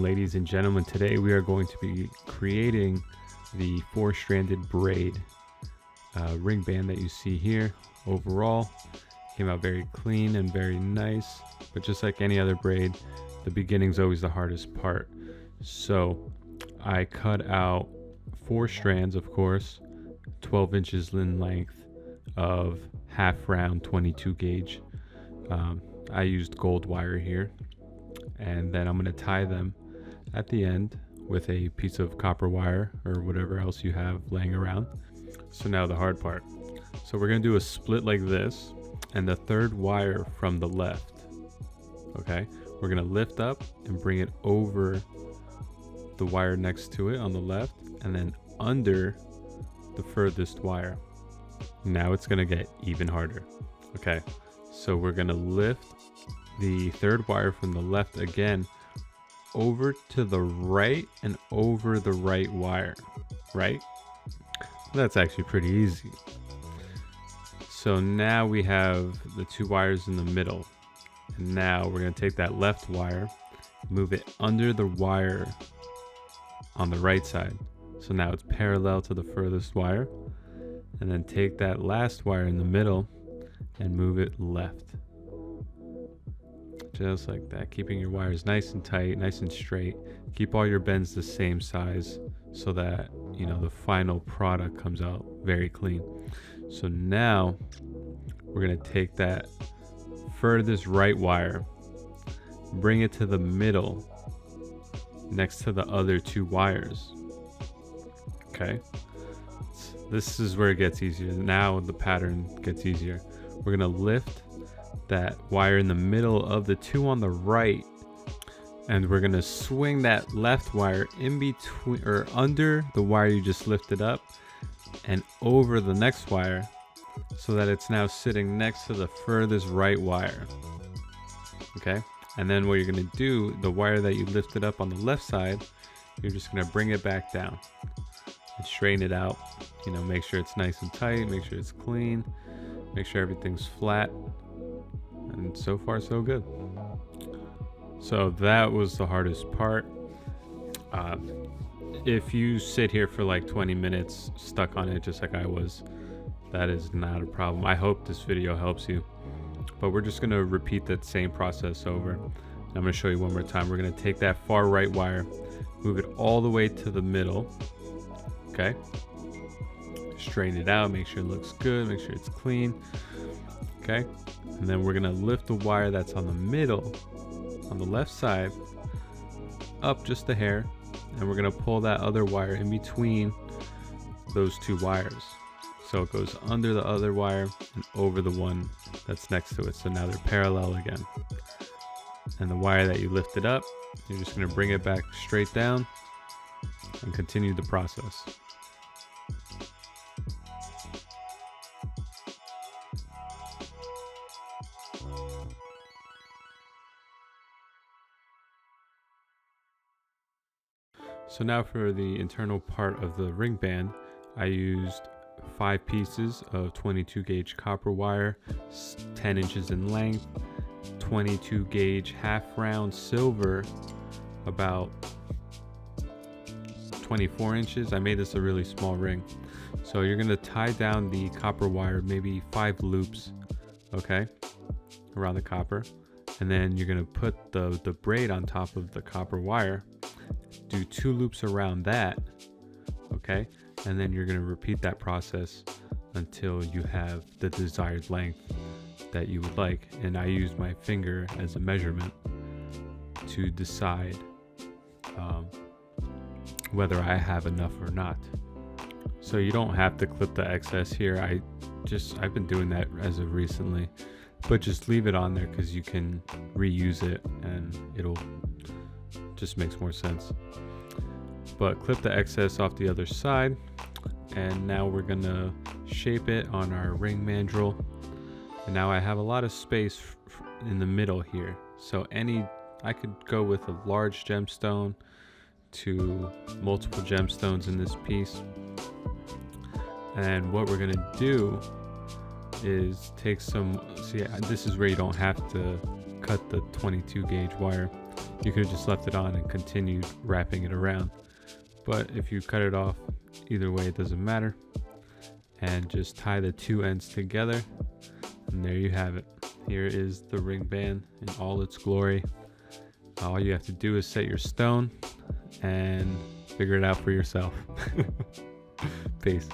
Welcome, ladies and gentlemen. Today we are going to be creating the 4-stranded braid ring band that you see here. Overall, came out very clean and very nice, but just like any other braid, the beginning's always the hardest part. So I cut out 4 strands, of course, 12 inches in length of half round 22 gauge. I used gold wire here, and then I'm going to tie them at the end with a piece of copper wire or whatever else you have laying around. So now the hard part. So we're going to do a split like this, and the third wire from the left. Okay, we're going to lift up and bring it over the wire next to it on the left, and then under the furthest wire. Now it's going to get even harder. Okay, so we're going to lift the third wire from the left again over to the right and over the right wire, right? That's actually pretty easy. So now we have the 2 wires in the middle, and now we're going to take that left wire, move it under the wire on the right side, so now it's parallel to the furthest wire, and then take that last wire in the middle and move it left, just like that, keeping your wires nice and tight, nice and straight. Keep all your bends the same size so that the final product comes out very clean. So now we're going to take that furthest right wire, bring it to the middle next to the other 2 wires. Okay, this is where it gets easier. Now the pattern gets easier. We're going to lift that wire in the middle of the 2 on the right, and we're going to swing that left wire in between or under the wire you just lifted up and over the next wire, so that it's now sitting next to the furthest right wire. Okay, and then what you're going to do, the wire that you lifted up on the left side, you're just going to bring it back down and straighten it out. Make sure it's nice and tight, make sure it's clean, make sure everything's flat. And so far so good. So that was the hardest part. If you sit here for like 20 minutes stuck on it just like I was, that is not a problem. I hope this video helps you, but we're just going to repeat that same process over. I'm going to show you one more time. We're going to take that far right wire, move it all the way to the middle. Okay, straighten it out, make sure it looks good, make sure it's clean. Okay, and then we're going to lift the wire that's on the middle on the left side up just a hair, and we're going to pull that other wire in between those 2 wires, so it goes under the other wire and over the one that's next to it, so now they're parallel again. And the wire that you lifted up, you're just going to bring it back straight down and continue the process. So now for the internal part of the ring band, I used 5 pieces of 22 gauge copper wire, 10 inches in length, 22 gauge half round silver, about 24 inches. I made this a really small ring. So you're going to tie down the copper wire, maybe 5 loops, okay, around the copper. And then you're going to put the braid on top of the copper wire, do 2 loops around that, okay, and then you're going to repeat that process until you have the desired length that you would like. And I used my finger as a measurement to decide whether I have enough or not. So you don't have to clip the excess here. I've been doing that as of recently, but just leave it on there because you can reuse it and it'll just makes more sense. But clip the excess off the other side, and now we're gonna shape it on our ring mandrel. And now I have a lot of space in the middle here, so I could go with a large gemstone to multiple gemstones in this piece. And what we're gonna do is take some, see, this is where you don't have to cut the 22 gauge wire. You could have just left it on and continued wrapping it around. But if you cut it off, either way, it doesn't matter. And just tie the two ends together. And there you have it. Here is the ring band in all its glory. All you have to do is set your stone and figure it out for yourself. Peace.